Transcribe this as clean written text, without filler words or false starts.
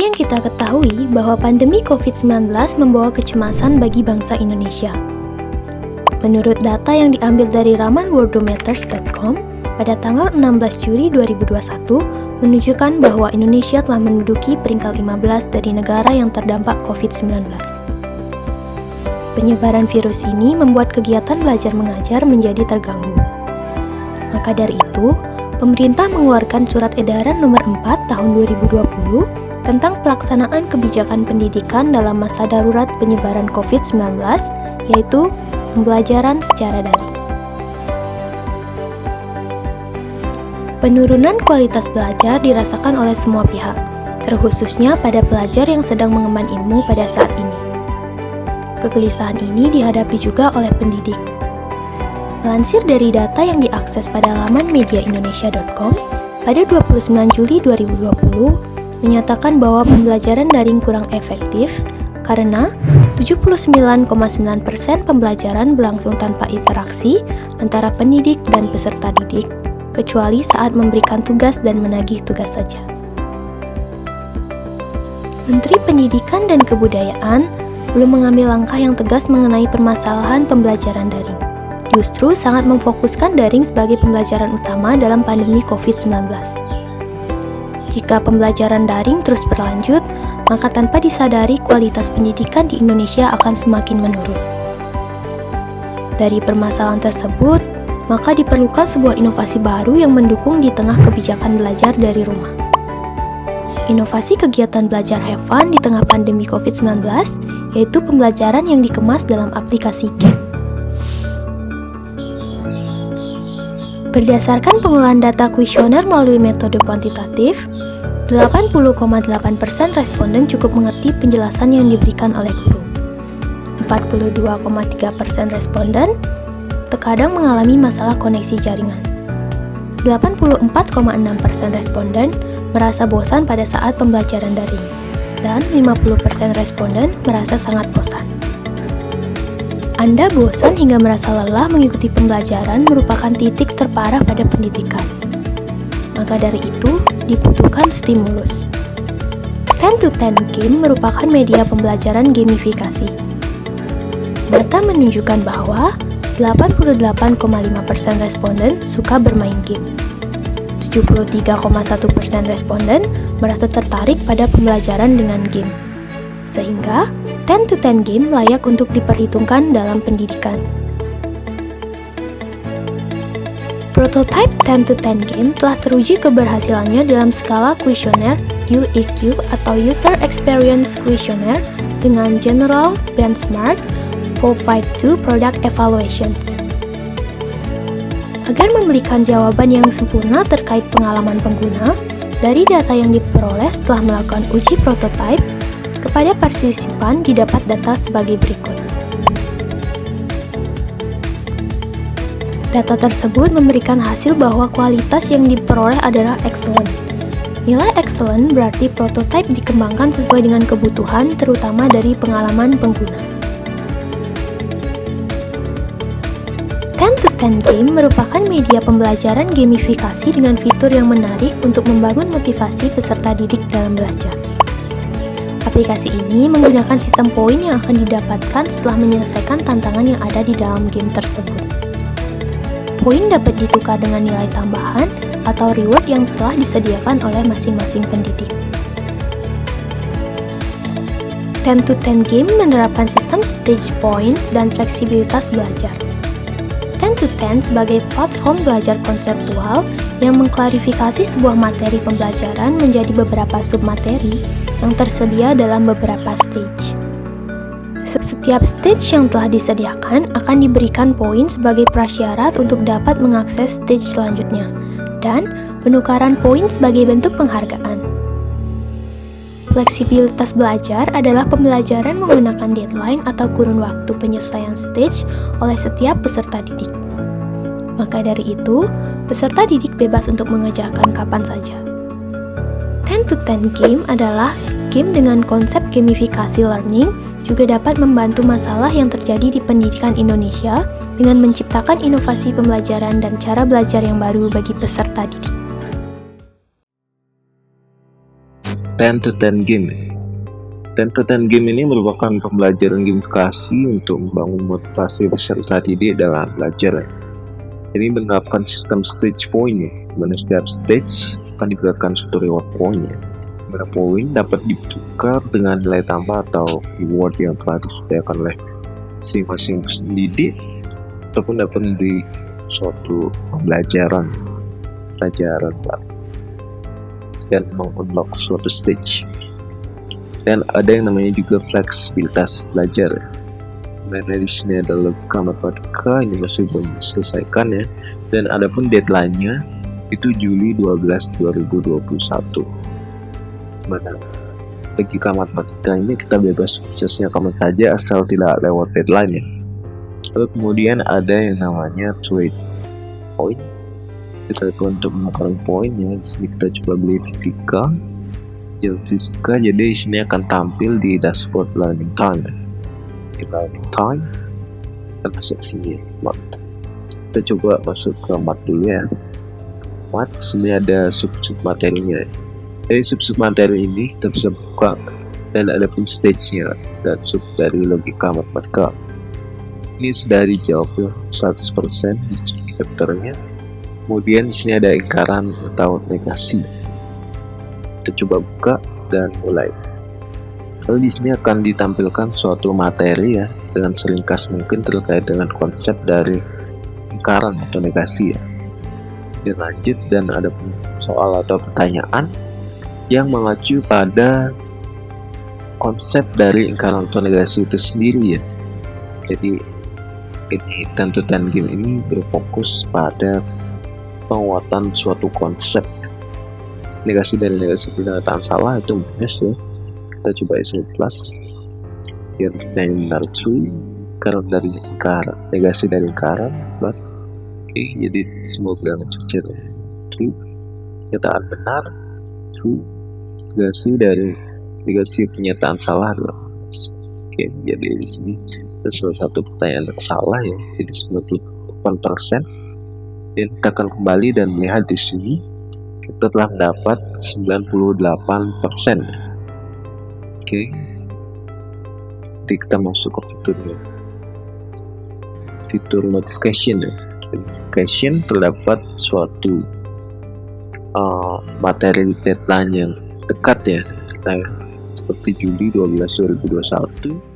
Seperti yang kita ketahui bahwa pandemi COVID-19 membawa kecemasan bagi bangsa Indonesia. Menurut data yang diambil dari laman worldometers.com, pada tanggal 16 Juli 2021 menunjukkan bahwa Indonesia telah menduduki peringkat 15 dari negara yang terdampak COVID-19. Penyebaran virus ini membuat kegiatan belajar mengajar menjadi terganggu. Maka dari itu, pemerintah mengeluarkan Surat Edaran Nomor 4 Tahun 2020 tentang pelaksanaan kebijakan pendidikan dalam masa darurat penyebaran COVID-19, yaitu pembelajaran secara daring. Penurunan kualitas belajar dirasakan oleh semua pihak, terkhususnya pada pelajar yang sedang mengemban ilmu pada saat ini. Kegelisahan ini dihadapi juga oleh pendidik. Melansir dari data yang diakses pada laman mediaindonesia.com, pada 29 Juli 2020, menyatakan bahwa pembelajaran daring kurang efektif karena 79,9% pembelajaran berlangsung tanpa interaksi antara pendidik dan peserta didik, kecuali saat memberikan tugas dan menagih tugas saja. Menteri Pendidikan dan Kebudayaan belum mengambil langkah yang tegas mengenai permasalahan pembelajaran daring. Justru sangat memfokuskan daring sebagai pembelajaran utama dalam pandemi COVID-19. Jika pembelajaran daring terus berlanjut, maka tanpa disadari kualitas pendidikan di Indonesia akan semakin menurun. Dari permasalahan tersebut, maka diperlukan sebuah inovasi baru yang mendukung di tengah kebijakan belajar dari rumah. Inovasi kegiatan belajar have fun di tengah pandemi COVID-19, yaitu pembelajaran yang dikemas dalam aplikasi game. Berdasarkan pengolahan data kuesioner melalui metode kuantitatif, 80,8% responden cukup mengerti penjelasan yang diberikan oleh guru. 42,3% responden terkadang mengalami masalah koneksi jaringan. 84,6% responden merasa bosan pada saat pembelajaran daring, dan 50% responden merasa sangat bosan. Anda bosan hingga merasa lelah mengikuti pembelajaran merupakan titik terparah pada pendidikan. Maka dari itu, dibutuhkan stimulus. 10-to-10 Game merupakan media pembelajaran gamifikasi. Data menunjukkan bahwa 88,5% responden suka bermain game. 73,1% responden merasa tertarik pada pembelajaran dengan game. Sehingga, 10-to-10 Game layak untuk diperhitungkan dalam pendidikan. Prototipe 10-to-10 Game telah teruji keberhasilannya dalam skala kuesioner UEQ atau User Experience Questionnaire dengan General Benchmark 452 Product Evaluations. Agar memberikan jawaban yang sempurna terkait pengalaman pengguna, dari data yang diperoleh setelah melakukan uji prototipe, kepada partisipan didapat data sebagai berikut. Data tersebut memberikan hasil bahwa kualitas yang diperoleh adalah excellent. Nilai excellent berarti prototipe dikembangkan sesuai dengan kebutuhan, terutama dari pengalaman pengguna. 10-to-10 Game merupakan media pembelajaran gamifikasi dengan fitur yang menarik untuk membangun motivasi peserta didik dalam belajar. Aplikasi ini menggunakan sistem poin yang akan didapatkan setelah menyelesaikan tantangan yang ada di dalam game tersebut. Poin dapat ditukar dengan nilai tambahan atau reward yang telah disediakan oleh masing-masing pendidik. 10-to-10 Game menerapkan sistem stage points dan fleksibilitas belajar. 10-to-10 sebagai platform belajar konseptual yang mengklarifikasi sebuah materi pembelajaran menjadi beberapa submateri yang tersedia dalam beberapa stage. Setiap stage yang telah disediakan akan diberikan poin sebagai prasyarat untuk dapat mengakses stage selanjutnya, dan penukaran poin sebagai bentuk penghargaan. Fleksibilitas belajar adalah pembelajaran menggunakan deadline atau kurun waktu penyelesaian stage oleh setiap peserta didik. Maka dari itu, peserta didik bebas untuk mengerjakan kapan saja. 10-to-10 Game adalah game dengan konsep gamifikasi learning, juga dapat membantu masalah yang terjadi di pendidikan Indonesia dengan menciptakan inovasi pembelajaran dan cara belajar yang baru bagi peserta didik. 10 to 10 game. 10 to 10 game ini merupakan pembelajaran gamifikasi untuk membangun motivasi peserta didik dalam belajar. Ini menerapkan sistem stage point, di mana setiap stage akan diberikan satu reward point. Mana poin dapat ditukar dengan nilai tambah atau reward yang telah disediakan oleh masing-masing pendidik, ataupun dapat memberi suatu pembelajaran dan mengunlock suatu stage. Dan ada yang namanya juga fleksibilitas belajar. Mana di sini ada logika matematika, ini masih belum diselesaikan ya. Dan adapun deadline-nya itu Juli 12, 2021. Mana logika matematika ini kita bebas prosesnya kapan saja asal tidak lewat deadline ya. Lalu kemudian ada yang namanya trade point. Kita untuk menukar poinnya, di sini kita coba beli fisika, jadi di sini akan tampil di dashboard learning time. Di learning time kita masuk sini math. Kita coba masuk ke math dulu ya. Math, sini ada sub materinya. Dari sub materi ini kita bisa buka dan ada pun stage-nya dan sub dari logika matematika. Ini sudah dijawab ya 100% di chapternya. Kemudian di sini ada lingkaran atau negasi. Kita coba buka dan mulai. Lalu di sini akan ditampilkan suatu materi ya, dengan seringkas mungkin terkait dengan konsep dari lingkaran atau negasi ya. Dilanjut dan ada soal atau pertanyaan yang mengacu pada konsep dari lingkaran atau negasi itu sendiri ya. Jadi ini 10 to 10 game ini berfokus pada penguatan suatu konsep. Negasi dari negasi pernyataan salah itu minus ya. Kita coba isi plus yang benar true, karena dari lingkaran, negasi dari lingkaran plus. Oke, jadi semua bilangan kecil true, pernyataan benar true, negasi pernyataan salah adalah minus. Oke, jadi di sini ada salah satu pertanyaan yang salah ya, jadi 98%. Dan kita akan kembali dan melihat di sini kita telah mendapat 98%. Oke. Jadi kita masuk ke fiturnya. Fitur notification ya. Notification terdapat suatu materi deadline yang dekat ya. Seperti Juli 12, 2021